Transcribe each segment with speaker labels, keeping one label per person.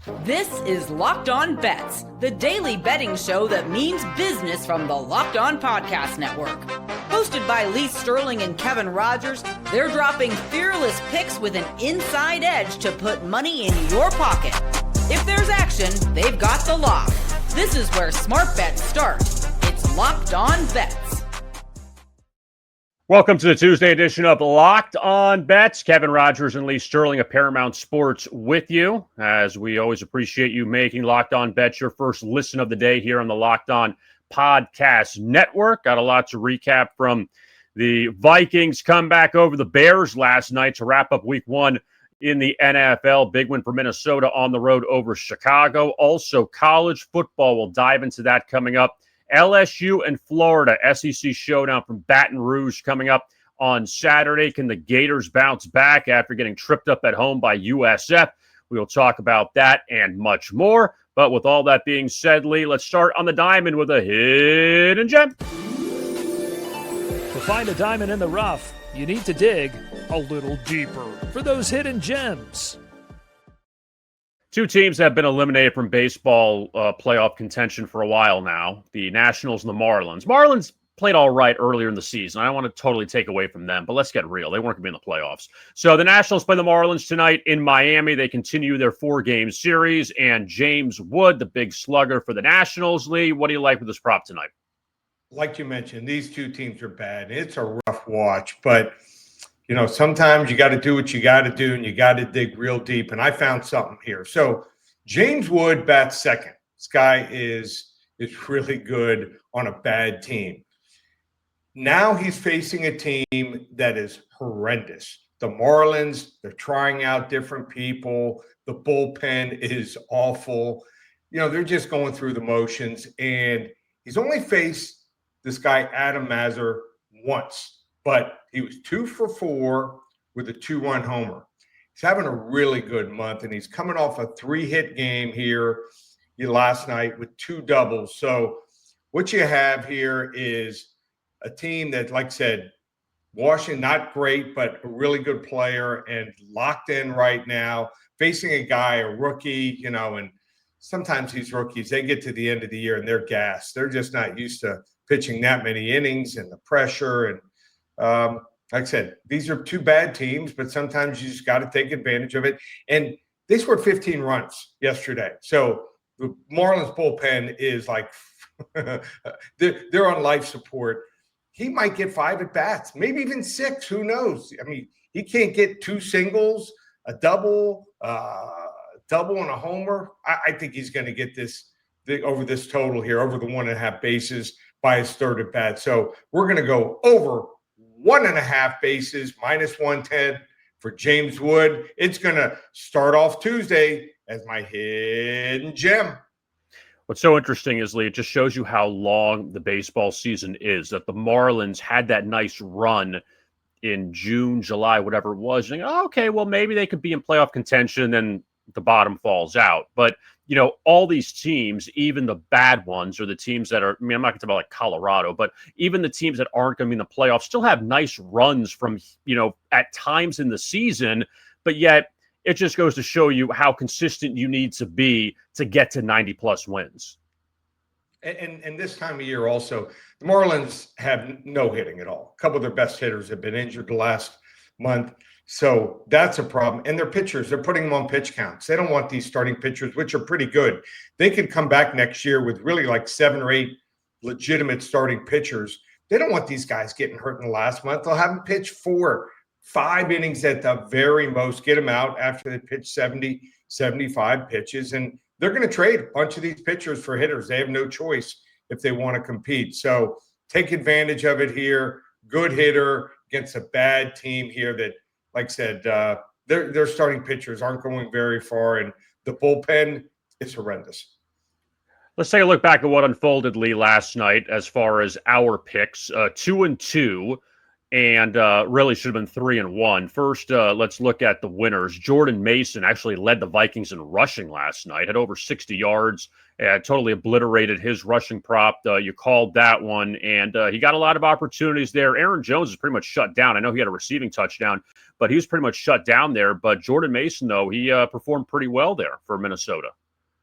Speaker 1: This is Locked On Bets, the daily betting show that means business from the Locked On Podcast Network. Hosted by Lee Sterling and Kevin Rogers, they're dropping fearless picks with an inside edge to put money in your pocket. If there's action, they've got the lock. This is where smart bets start. It's Locked On Bets.
Speaker 2: Welcome to the Tuesday edition of Locked On Bets. Kevin Rogers and Lee Sterling of Paramount Sports with you, as we always appreciate you making Locked On Bets your first listen of the day here on the Locked On Podcast Network. Got a lot to recap from the Vikings comeback over the Bears last night to wrap up week one in the NFL. Big win for Minnesota on the road over Chicago. Also, college football. We'll dive into that coming up. LSU and Florida, SEC showdown from Baton Rouge coming up on Saturday. Can the Gators bounce back after getting tripped up at home by USF? We will talk about that and much more. But with all that being said, Lee, let's start on the diamond with a hidden gem.
Speaker 3: To find a diamond in the rough, you need to dig a little deeper for those hidden gems.
Speaker 2: Two teams have been eliminated from baseball playoff contention for a while now, the Nationals and the Marlins. Marlins played all right earlier in the season. I don't want to totally take away from them, but let's get real. They weren't going to be in the playoffs. So the Nationals play the Marlins tonight in Miami. They continue their four-game series, and James Wood, the big slugger for the Nationals. Lee, what do you like with this prop tonight?
Speaker 4: Like you mentioned, these two teams are bad. It's a rough watch, but you know, sometimes you got to do what you got to do, and you got to dig real deep. And I found something here. So James Wood bats second. This guy is really good on a bad team. Now he's facing a team that is horrendous. The Marlins, they're trying out different people. The bullpen is awful. You know, they're just going through the motions. And he's only faced this guy, Adam Mazur, once. But he was 2 for 4 with a 2-run homer. He's having a really good month, and he's coming off a 3-hit game here last night with 2 doubles. So what you have here is a team that, like I said, Washington, not great, but a really good player and locked in right now, facing a guy, a rookie, you know, and sometimes these rookies, they get to the end of the year and they're gassed. They're just not used to pitching that many innings and the pressure. And like I said, these are two bad teams, but sometimes you just got to take advantage of it. And they scored 15 runs yesterday. So the Marlins bullpen is like they're on life support. He might get 5 at bats, maybe even 6. Who knows? I mean, he can't get 2 singles, a double and a homer. I think he's going to get over this total here, over the 1.5 bases by his third at bat. So we're going to go over 1.5 bases, -110 for James Wood. It's going to start off Tuesday as my hidden gem.
Speaker 2: What's so interesting is, Lee, it just shows you how long the baseball season is, that the Marlins had that nice run in June, July, whatever it was. And, okay, well, maybe they could be in playoff contention, and then the bottom falls out. But, you know, all these teams, even the bad ones, or the teams that are, I mean, I'm not going to talk about like Colorado, but even the teams that aren't going to be in the playoffs still have nice runs from, you know, at times in the season, but yet it just goes to show you how consistent you need to be to get to 90-plus wins.
Speaker 4: And this time of year also, the Marlins have no hitting at all. A couple of their best hitters have been injured the last month. So that's a problem. And their pitchers, they're putting them on pitch counts. They don't want these starting pitchers, which are pretty good. They could come back next year with really like 7 or 8 legitimate starting pitchers. They don't want these guys getting hurt in the last month. They'll have them pitch 4, 5 innings at the very most, get them out after they pitch 70, 75 pitches. And they're going to trade a bunch of these pitchers for hitters. They have no choice if they want to compete. So take advantage of it here. Good hitter against a bad team here that, like I said, their starting pitchers aren't going very far, and the bullpen is horrendous.
Speaker 2: Let's take a look back at what unfolded, Lee, last night as far as our picks. 2-2 and really should have been 3-1. First, let's look at the winners. Jordan Mason actually led the Vikings in rushing last night, had over 60 yards, totally obliterated his rushing prop. You called that one, and he got a lot of opportunities there. Aaron Jones is pretty much shut down. I know he had a receiving touchdown, but he was pretty much shut down there. But Jordan Mason, though, he performed pretty well there for Minnesota.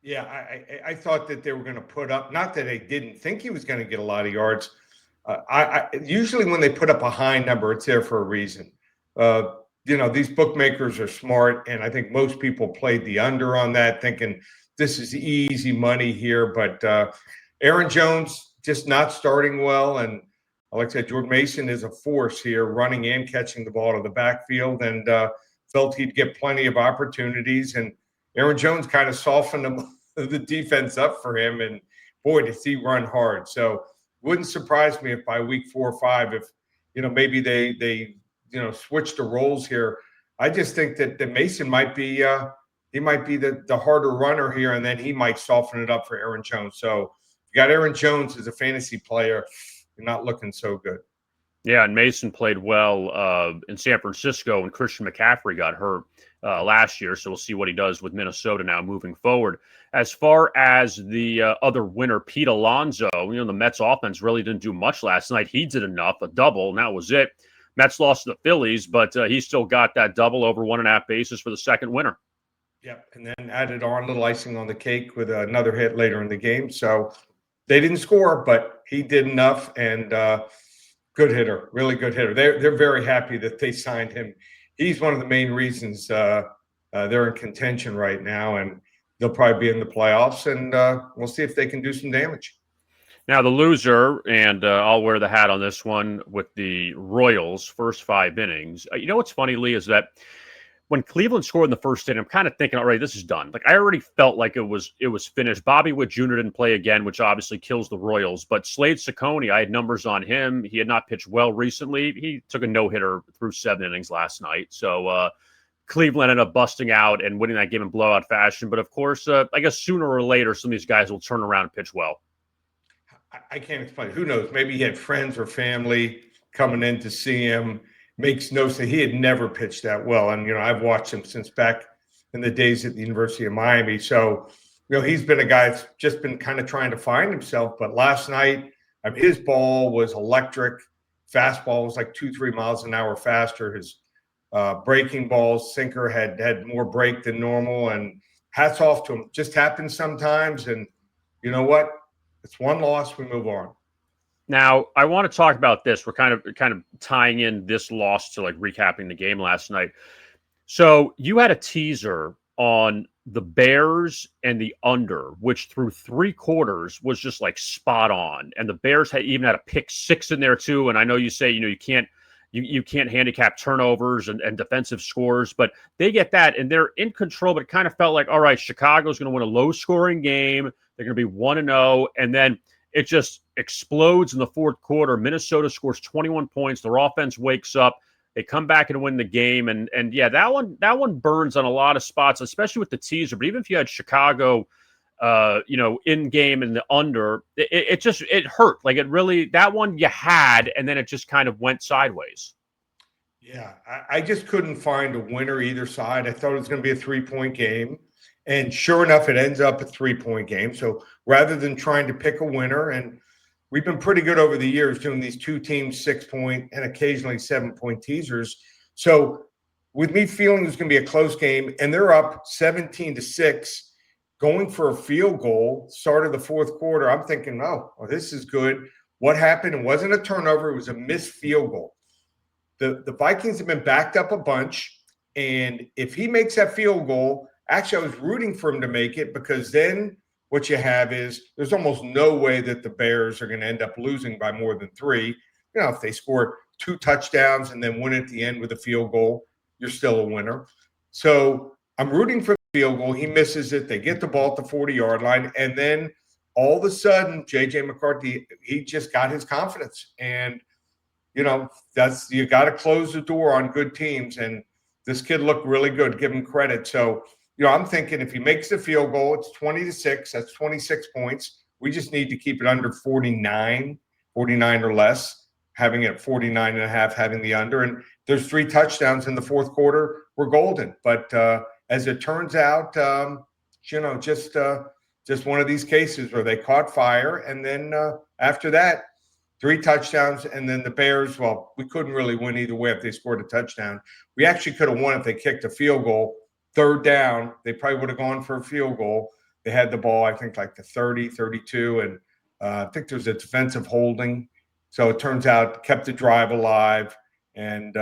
Speaker 4: Yeah, I thought that they were going to put up, not that I didn't think he was going to get a lot of yards. I usually when they put up a high number, it's there for a reason. These bookmakers are smart, and I think most people played the under on that, thinking this is easy money here. But Aaron Jones just not starting well, and like I said, Jordan Mason is a force here, running and catching the ball to the backfield, and felt he'd get plenty of opportunities. And Aaron Jones kind of softened the defense up for him, and boy, does he run hard. So wouldn't surprise me if by week 4 or 5, if maybe they switch the roles here. I just think that Mason might be the harder runner here, and then he might soften it up for Aaron Jones. So if you got Aaron Jones as a fantasy player, you're not looking so good.
Speaker 2: Yeah, and Mason played well in San Francisco when Christian McCaffrey got hurt last year. So we'll see what he does with Minnesota now moving forward. As far as the other winner, Pete Alonso, the Mets offense really didn't do much last night. He did enough, a double, and that was it. Mets lost to the Phillies, but he still got that double over 1.5 bases for the second winner.
Speaker 4: Yep, and then added on a little icing on the cake with another hit later in the game. So they didn't score, but he did enough, and good hitter, really good hitter. They're very happy that they signed him. He's one of the main reasons they're in contention right now, and they'll probably be in the playoffs, and we'll see if they can do some damage.
Speaker 2: Now, the loser, and I'll wear the hat on this one, with the Royals, first 5 innings. What's funny, Lee, is that when Cleveland scored in the first inning, I'm kind of thinking, all right, this is done. Like, I already felt like it was finished. Bobby Witt Jr. didn't play again, which obviously kills the Royals. But Slade Cecconi, I had numbers on him. He had not pitched well recently. He took a no-hitter through 7 innings last night. So Cleveland ended up busting out and winning that game in blowout fashion. But, of course, I guess sooner or later, some of these guys will turn around and pitch well.
Speaker 4: I can't explain. Who knows? Maybe he had friends or family coming in to see him. Makes no sense. He had never pitched that well. And, I've watched him since back in the days at the University of Miami. So, he's been a guy that's just been kind of trying to find himself. But last night, his ball was electric. Fastball was like 2-3 miles an hour faster. His breaking ball, sinker had more break than normal. And hats off to him. Just happens sometimes. And you know what? It's one loss. We move on.
Speaker 2: Now, I want to talk about this. We're kind of tying in this loss to like recapping the game last night. So you had a teaser on the Bears and the under, which through 3 quarters was just like spot on. And the Bears even had a pick 6 in there too. And I know you say, you can't handicap turnovers and defensive scores, but they get that and they're in control. But it kind of felt like, all right, Chicago's going to win a low scoring game. They're going to be 1-0. And then it just explodes in the fourth quarter. Minnesota scores 21 points. Their offense wakes up. They come back and win the game. And yeah, that one burns on a lot of spots, especially with the teaser. But even if you had Chicago, in game and the under, it hurt. Like it really, that one you had, and then it just kind of went sideways.
Speaker 4: Yeah, I just couldn't find a winner either side. I thought it was going to be a 3-point game. And sure enough, it ends up a 3-point game. So rather than trying to pick a winner, and we've been pretty good over the years doing these 2 teams 6-point and occasionally 7-point teasers. So with me feeling it was going to be a close game, and they're up 17-6, going for a field goal, start of the fourth quarter, I'm thinking, oh, well, this is good. What happened? It wasn't a turnover. It was a missed field goal. The Vikings have been backed up a bunch, and if he makes that field goal, actually, I was rooting for him to make it, because then what you have is there's almost no way that the Bears are going to end up losing by more than 3. If they score 2 touchdowns and then win at the end with a field goal, you're still a winner. So I'm rooting for the field goal. He misses it. They get the ball at the 40-yard line. And then all of a sudden, J.J. McCarthy, he just got his confidence. And, you got to close the door on good teams. And this kid looked really good. Give him credit. So, I'm thinking if he makes the field goal, it's 20-6. That's 26 points. We just need to keep it under 49 or less. having it 49.5, having the under. And there's 3 touchdowns in the fourth quarter. We're golden. But as it turns out, just one of these cases where they caught fire. And then after that, 3 touchdowns. And then the Bears, well, we couldn't really win either way if they scored a touchdown. We actually could have won if they kicked a field goal. Third down, they probably would have gone for a field goal. They had the ball, I think, like the 30, 32. And I think there's a defensive holding. So it turns out kept the drive alive. And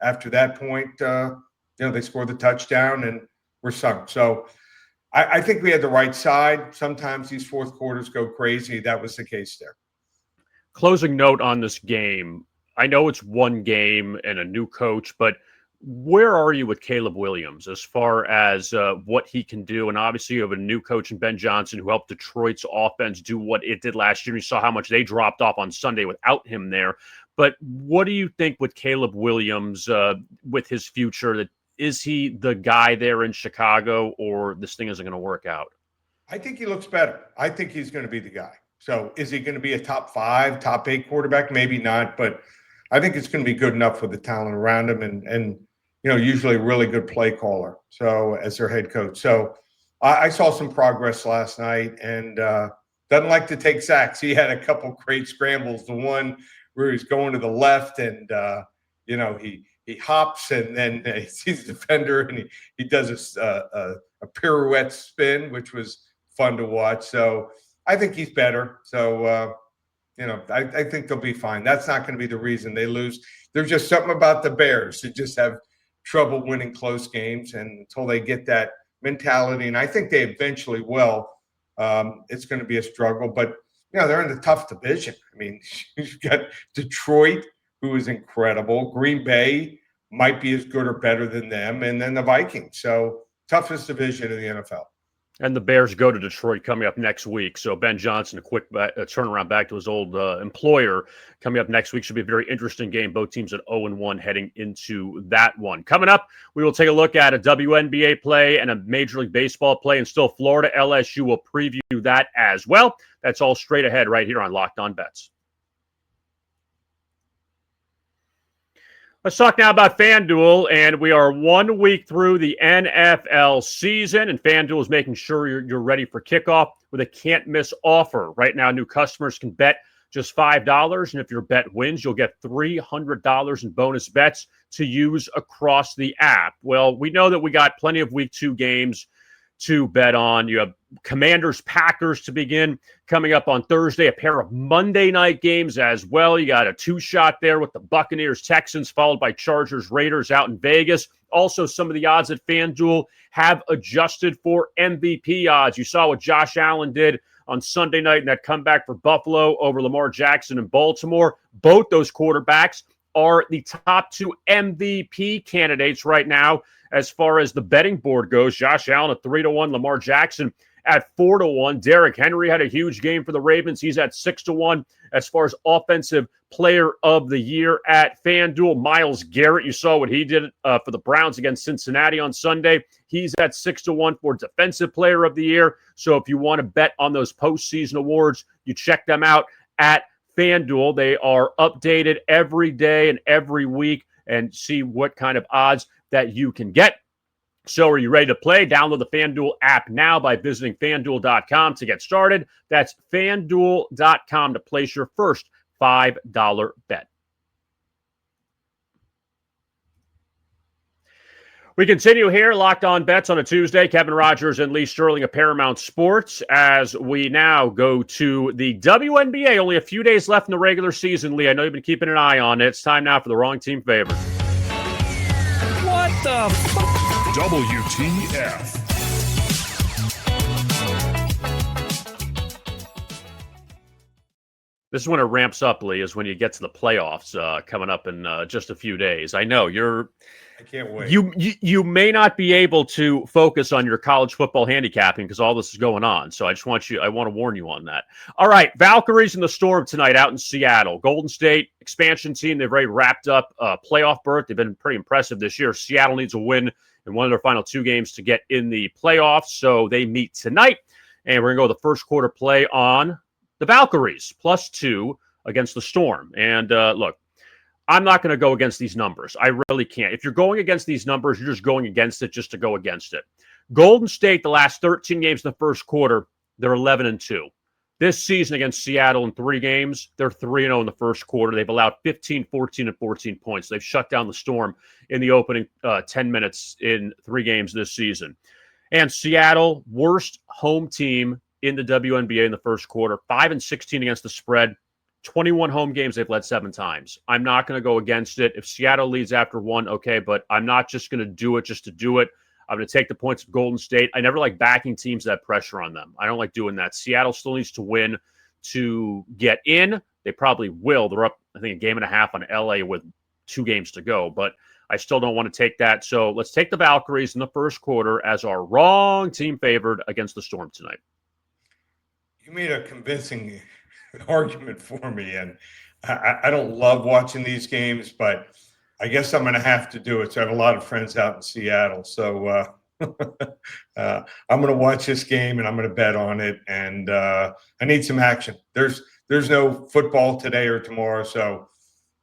Speaker 4: after that point, they scored the touchdown and we're sunk. So I think we had the right side. Sometimes these fourth quarters go crazy. That was the case there.
Speaker 2: Closing note on this game. I know it's one game and a new coach, but where are you with Caleb Williams as far as what he can do? And obviously you have a new coach in Ben Johnson who helped Detroit's offense do what it did last year. You saw how much they dropped off on Sunday without him there. But what do you think with Caleb Williams, with his future? Is he the guy there in Chicago, or this thing isn't going to work out?
Speaker 4: I think he looks better. I think he's going to be the guy. So is he going to be a top 5, top 8 quarterback? Maybe not, but I think it's going to be good enough with the talent around him and usually a really good play caller. So as their head coach. So I saw some progress last night and doesn't like to take sacks. He had a couple great scrambles. The one where he's going to the left and, he hops and then he sees the defender and he does a pirouette spin, which was fun to watch. So I think he's better. So, I think they'll be fine. That's not going to be the reason they lose. There's just something about the Bears that just have trouble winning close games. And until they get that mentality, and I think they eventually will, it's going to be a struggle. But, they're in the tough division. I mean, you've got Detroit, who is incredible. Green Bay might be as good or better than them. And then the Vikings. So toughest division in the NFL.
Speaker 2: And the Bears go to Detroit coming up next week. So Ben Johnson, a quick turnaround back to his old employer coming up next week. Should be a very interesting game. Both teams at 0-1 heading into that one. Coming up, we will take a look at a WNBA play and a Major League Baseball play. And still Florida LSU will preview that as well. That's all straight ahead right here on Locked On Bets. Let's talk now about FanDuel, and we are 1 week through the NFL season, and FanDuel is making sure you're ready for kickoff with a can't-miss offer. Right now, new customers can bet just $5, and if your bet wins, you'll get $300 in bonus bets to use across the app. Well, we know that we got plenty of Week 2 games to bet on. You have Commanders-Packers to begin coming up on Thursday, a pair of Monday night games as well. You got a 2-shot there with the Buccaneers-Texans, followed by Chargers-Raiders out in Vegas. Also, some of the odds at FanDuel have adjusted for MVP odds. You saw what Josh Allen did on Sunday night in that comeback for Buffalo over Lamar Jackson in Baltimore. Both those quarterbacks are the top 2 MVP candidates right now as far as the betting board goes. Josh Allen at 3-1, Lamar Jackson at 4-1. Derrick Henry had a huge game for the Ravens. He's at 6-1 as far as offensive player of the year at FanDuel. Myles Garrett, you saw what he did for the Browns against Cincinnati on Sunday. He's at 6-1 for defensive player of the year. So if you want to bet on those postseason awards, you check them out at FanDuel. They are updated every day and every week, and see what kind of odds that you can get. So are you ready to play? Download the FanDuel app now by visiting FanDuel.com to get started. That's FanDuel.com to place your first $5 bet. We continue here, Locked On Bets on a Tuesday. Kevin Rogers and Lee Sterling of Paramount Sports as we now go to the WNBA. Only a few days left in the regular season, Lee. I know you've been keeping an eye on it. It's time now for the wrong team favorite.
Speaker 3: What the fuck?
Speaker 5: WTF.
Speaker 2: This is when it ramps up, Lee, is when you get to the playoffs coming up in just a few days. I know
Speaker 4: I can't wait.
Speaker 2: You may not be able to focus on your college football handicapping because all this is going on. So I want to warn you on that. All right, Valkyries and the Storm tonight out in Seattle. Golden State expansion team. They've already wrapped up playoff berth. They've been pretty impressive this year. Seattle needs a win in one of their final 2 games to get in the playoffs. So they meet tonight, and we're going to go with the first quarter play on the Valkyries +2 against the Storm. And look, I'm not going to go against these numbers. I really can't. If you're going against these numbers, you're just going against it just to go against it. Golden State, the last 13 games in the first quarter, they're 11-2. This season against Seattle in 3 games, they're 3-0 in the first quarter. They've allowed 15, 14, and 14 points. They've shut down the Storm in the opening 10 minutes in 3 games this season. And Seattle, worst home team in the WNBA in the first quarter, 5-16 against the spread. 21 home games, they've led 7 times. I'm not going to go against it. If Seattle leads after 1, okay, but I'm not just going to do it just to do it. I'm going to take the points of Golden State. I never like backing teams that have pressure on them. I don't like doing that. Seattle still needs to win to get in. They probably will. They're up, I think, a game and a half on LA with 2 games to go, but I still don't want to take that. So let's take the Valkyries in the first quarter as our wrong team favored against the Storm tonight.
Speaker 4: You made a convincing argument for me, and I don't love watching these games, but I guess I'm going to have to do it. So I have a lot of friends out in Seattle. So I'm going to watch this game and I'm going to bet on it. And I need some action. There's no football today or tomorrow. So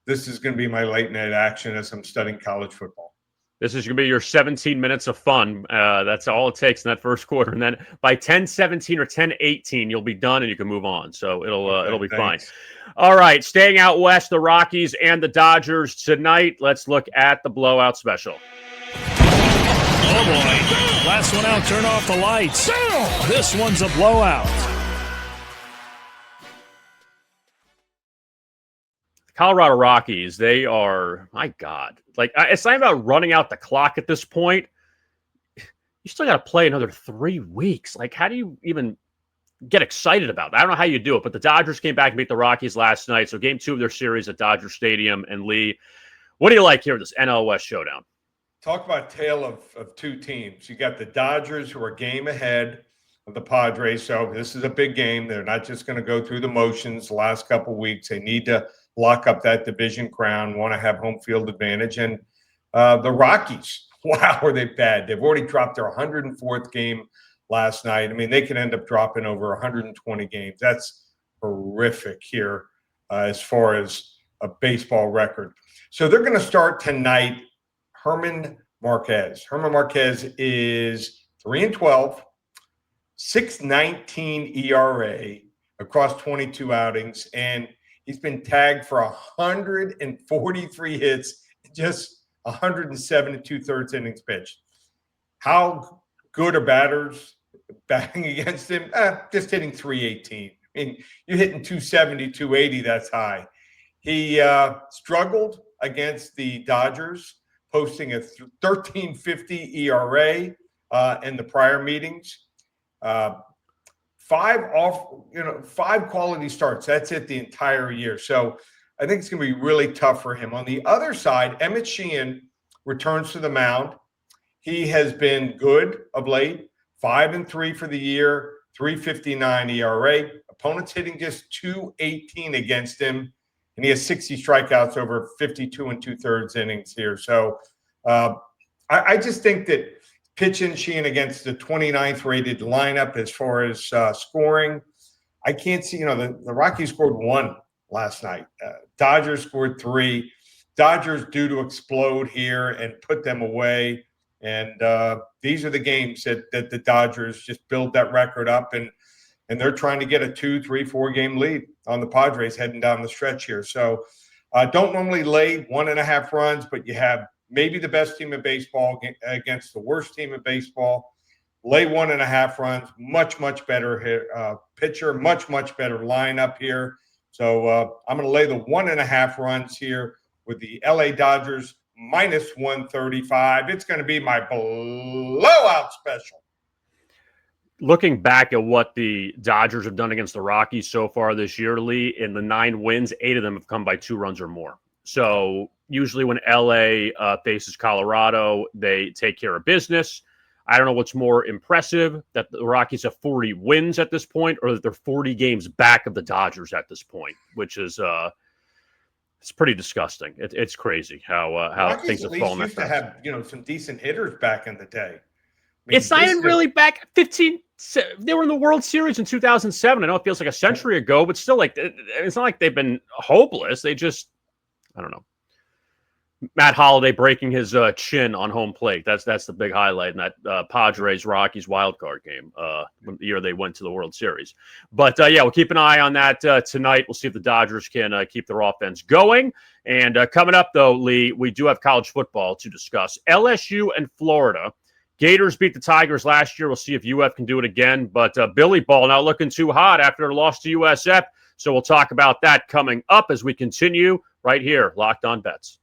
Speaker 4: this is going to be my late night action as I'm studying college football.
Speaker 2: This is going to be your 17 minutes of fun. That's all it takes in that first quarter. And then by 10-17 or 10-18, you'll be done and you can move on. So it'll be fine. All right, staying out west, the Rockies and the Dodgers tonight. Let's look at the blowout special.
Speaker 3: Oh, boy. Last one out, turn off the lights. This one's a blowout.
Speaker 2: Colorado Rockies, they are, my God. Like, it's not about running out the clock at this point. You still got to play another 3 weeks. Like, how do you even get excited about that? I don't know how you do it, but the Dodgers came back and beat the Rockies last night. So game 2 of their series at Dodger Stadium. And Lee, what do you like here, this NL West showdown?
Speaker 4: Talk about tale of 2 teams. You got the Dodgers, who are game ahead of the Padres. So this is a big game. They're not just going to go through the motions the last couple of weeks. They need to lock up that division crown, want to have home field advantage. And the Rockies, wow, are they bad? They've already dropped their 104th game last night. I mean, they could end up dropping over 120 games. That's horrific here as far as a baseball record. So they're going to start tonight. Herman Marquez. Herman Marquez is 3-12, 6.19 ERA across 22 outings, and he's been tagged for 143 hits, just 107 2/3 innings pitched. How good are batters batting against him? Just hitting 318. I mean, you're hitting 270, 280, that's high. He struggled against the Dodgers, posting a 13.50 ERA in the prior meetings. 5 quality starts. That's it the entire year. So I think it's going to be really tough for him. On the other side, Emmett Sheehan returns to the mound. He has been good of late, 5-3 for the year, 3.59 ERA. Opponents hitting just 218 against him, and he has 60 strikeouts over 52 2/3 innings here. So I just think that pitching Sheehan against the 29th rated lineup as far as scoring, I can't see, the Rockies scored 1 last night. Dodgers scored 3. Dodgers due to explode here and put them away. And these are the games that the Dodgers just build that record up, and they're trying to get a 2, 3, 4 game lead on the Padres heading down the stretch here. So don't normally lay 1.5 runs, but you have maybe the best team in baseball against the worst team in baseball. Lay 1.5 runs, much better pitcher, much better lineup here. So I'm going to lay the 1.5 runs here with the LA Dodgers minus 135. It's going to be my blowout special.
Speaker 2: Looking back at what the Dodgers have done against the Rockies so far this year, Lee, in the 9 wins, 8 of them have come by 2 runs or more. So usually when LA faces Colorado, they take care of business. I don't know what's more impressive, that the Rockies have 40 wins at this point, or that they're 40 games back of the Dodgers at this point, which is it's pretty disgusting. It's crazy how things have fallen.
Speaker 4: Used to have some decent hitters back in the day.
Speaker 2: It's not even really back 15. They were in the World Series in 2007. I know it feels like a century ago, but still, like, it's not like they've been hopeless. They just, I don't know. Matt Holliday breaking his chin on home plate. That's the big highlight in that Padres Rockies wild card game, the year they went to the World Series. But yeah, we'll keep an eye on that tonight. We'll see if the Dodgers can keep their offense going. And coming up, though, Lee, we do have college football to discuss. LSU and Florida. Gators beat the Tigers last year. We'll see if UF can do it again. But Billy Ball not looking too hot after their loss to USF. So we'll talk about that coming up as we continue right here, Locked On Bets.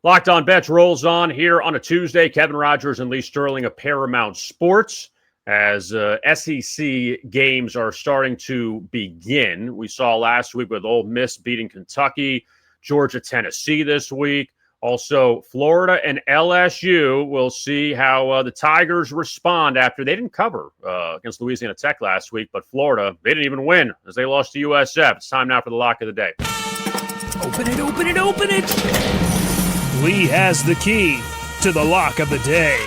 Speaker 2: Locked On Bets rolls on here on a Tuesday. Kevin Rogers and Lee Sterling of Paramount Sports as SEC games are starting to begin. We saw last week with Ole Miss beating Kentucky, Georgia, Tennessee this week. Also, Florida and LSU. We'll see how the Tigers respond after they didn't cover against Louisiana Tech last week, but Florida, they didn't even win as they lost to USF. It's time now for the lock of the day.
Speaker 3: Open it, open it, open it. Lee has the key to the lock of the day.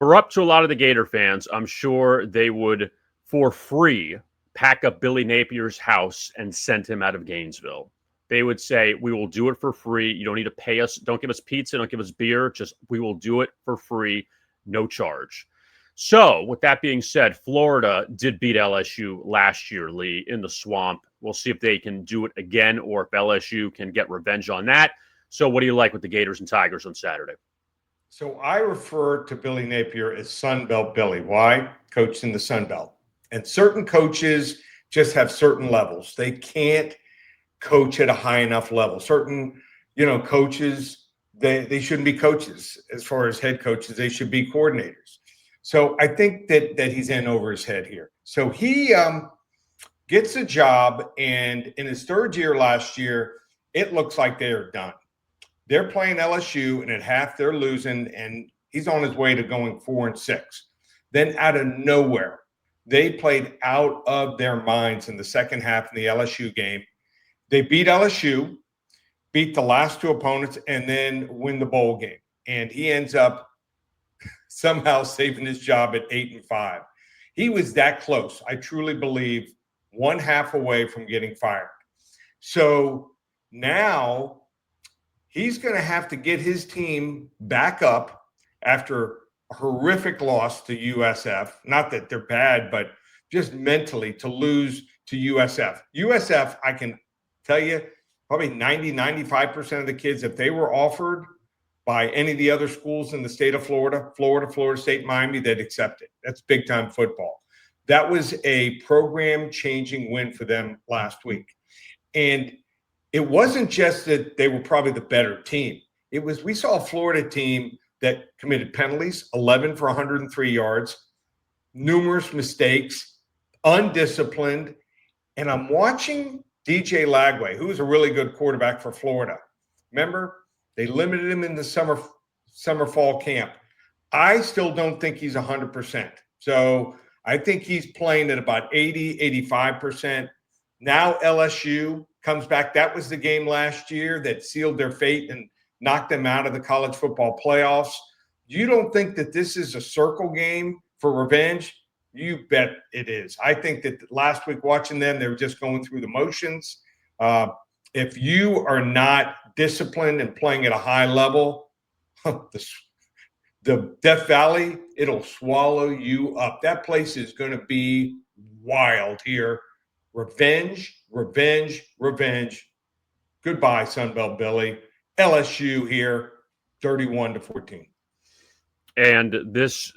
Speaker 2: We're up to a lot of the Gator fans. I'm sure they would, for free, pack up Billy Napier's house and send him out of Gainesville. They would say, we will do it for free. You don't need to pay us. Don't give us pizza. Don't give us beer. Just, we will do it for free. No charge. So, with that being said, Florida did beat LSU last year, Lee, in the Swamp. We'll see if they can do it again or if LSU can get revenge on that. So, what do you like with the Gators and Tigers on Saturday?
Speaker 4: So, I refer to Billy Napier as Sunbelt Billy. Why? Coached in the Sunbelt. And certain coaches just have certain levels. They can't coach at a high enough level. Certain, coaches, they shouldn't be coaches as far as head coaches. They should be coordinators. So I think that he's in over his head here. So he gets a job, and in his third year last year, it looks like they are done. They're playing LSU, and at half they're losing, and he's on his way to going 4-6. Then out of nowhere, they played out of their minds in the second half in the LSU game. They beat LSU, beat the last two opponents, and then win the bowl game. And he ends up somehow saving his job at 8-5. He was that close, I truly believe, one half away from getting fired. So now he's going to have to get his team back up after a horrific loss to USF. Not that they're bad, but just mentally to lose to USF. USF, I can tell you, probably 95% of the kids, if they were offered by any of the other schools in the state of Florida, Florida State, Miami, they'd accept it. That's big-time football. That was a program-changing win for them last week. And it wasn't just that they were probably the better team. It was, we saw a Florida team that committed penalties, 11 for 103 yards, numerous mistakes, undisciplined. And I'm watching DJ Lagway, who's a really good quarterback for Florida. Remember, they limited him in the summer-fall camp. I still don't think he's 100%. So I think he's playing at about 80, 85%. Now LSU comes back. That was the game last year that sealed their fate and knocked them out of the college football playoffs. You don't think that this is a circle game for revenge? You bet it is. I think that last week watching them, they were just going through the motions. If you are not disciplined and playing at a high level, the Death Valley, it'll swallow you up. That place is going to be wild here. Revenge, revenge, revenge. Goodbye, Sunbelt Billy. LSU here, 31-14.
Speaker 2: And this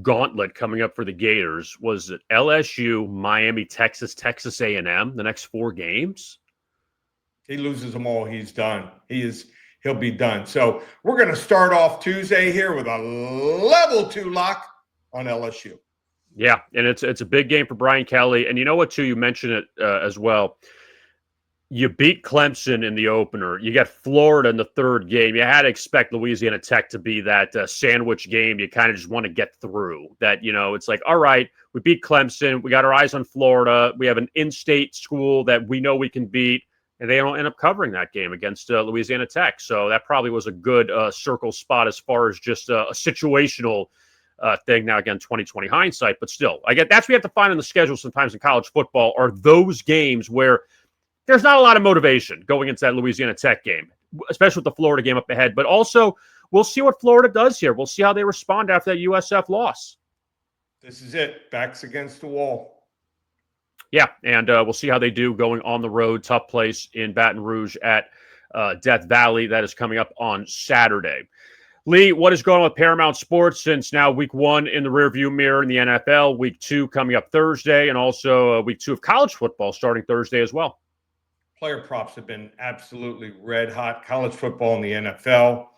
Speaker 2: gauntlet coming up for the Gators was at LSU, Miami, Texas, Texas A&M, the next 4 games.
Speaker 4: He loses them all, he's done. He'll be done. So we're going to start off Tuesday here with a level 2 lock on LSU.
Speaker 2: Yeah, and it's a big game for Brian Kelly. And you know what, too? You mentioned it as well. You beat Clemson in the opener. You get Florida in the third game. You had to expect Louisiana Tech to be that sandwich game. You kind of just want to get through that. It's like, all right, we beat Clemson. We got our eyes on Florida. We have an in-state school that we know we can beat. And they don't end up covering that game against Louisiana Tech. So that probably was a good circle spot as far as just a situational thing. Now, again, 2020 hindsight, but still, I get that's what we have to find on the schedule sometimes in college football are those games where there's not a lot of motivation going into that Louisiana Tech game, especially with the Florida game up ahead. But also, we'll see what Florida does here. We'll see how they respond after that USF loss.
Speaker 4: This is it. Backs against the wall.
Speaker 2: Yeah, and we'll see how they do going on the road. Tough place in Baton Rouge at Death Valley. That is coming up on Saturday. Lee, what is going on with Paramount Sports since now week 1 in the rearview mirror in the NFL, week 2 coming up Thursday, and also week 2 of college football starting Thursday as well?
Speaker 4: Player props have been absolutely red hot. College football and the NFL.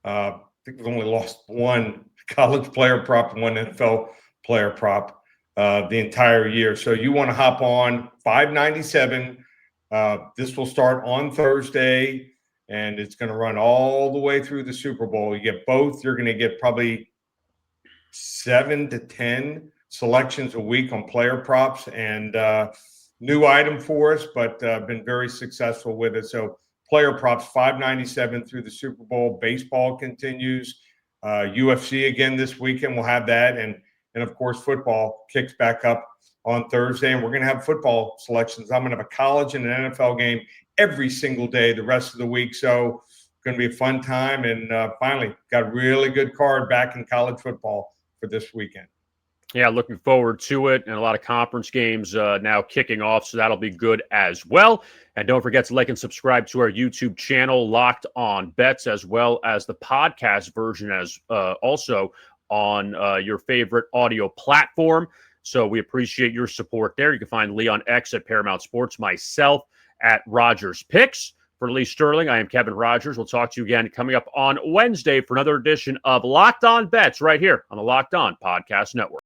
Speaker 4: I think we've only lost one college player prop and one NFL player prop the entire year. So you want to hop on $5.97. This will start on Thursday, and it's going to run all the way through the Super Bowl. You get both. You're going to get probably 7 to 10 selections a week on player props, and new item for us, but been very successful with it. So player props, $5.97 through the Super Bowl. Baseball continues. UFC again this weekend. We'll have that. And of course, football kicks back up on Thursday. And we're going to have football selections. I'm going to have a college and an NFL game every single day the rest of the week. So it's going to be a fun time. And finally, got a really good card back in college football for this weekend.
Speaker 2: Yeah, looking forward to it, and a lot of conference games now kicking off, so that'll be good as well. And don't forget to like and subscribe to our YouTube channel, Locked On Bets, as well as the podcast version as also on your favorite audio platform. So we appreciate your support there. You can find Lee on X at Paramount Sports, myself at Rogers Picks. For Lee Sterling, I am Kevin Rogers. We'll talk to you again coming up on Wednesday for another edition of Locked On Bets right here on the Locked On Podcast Network.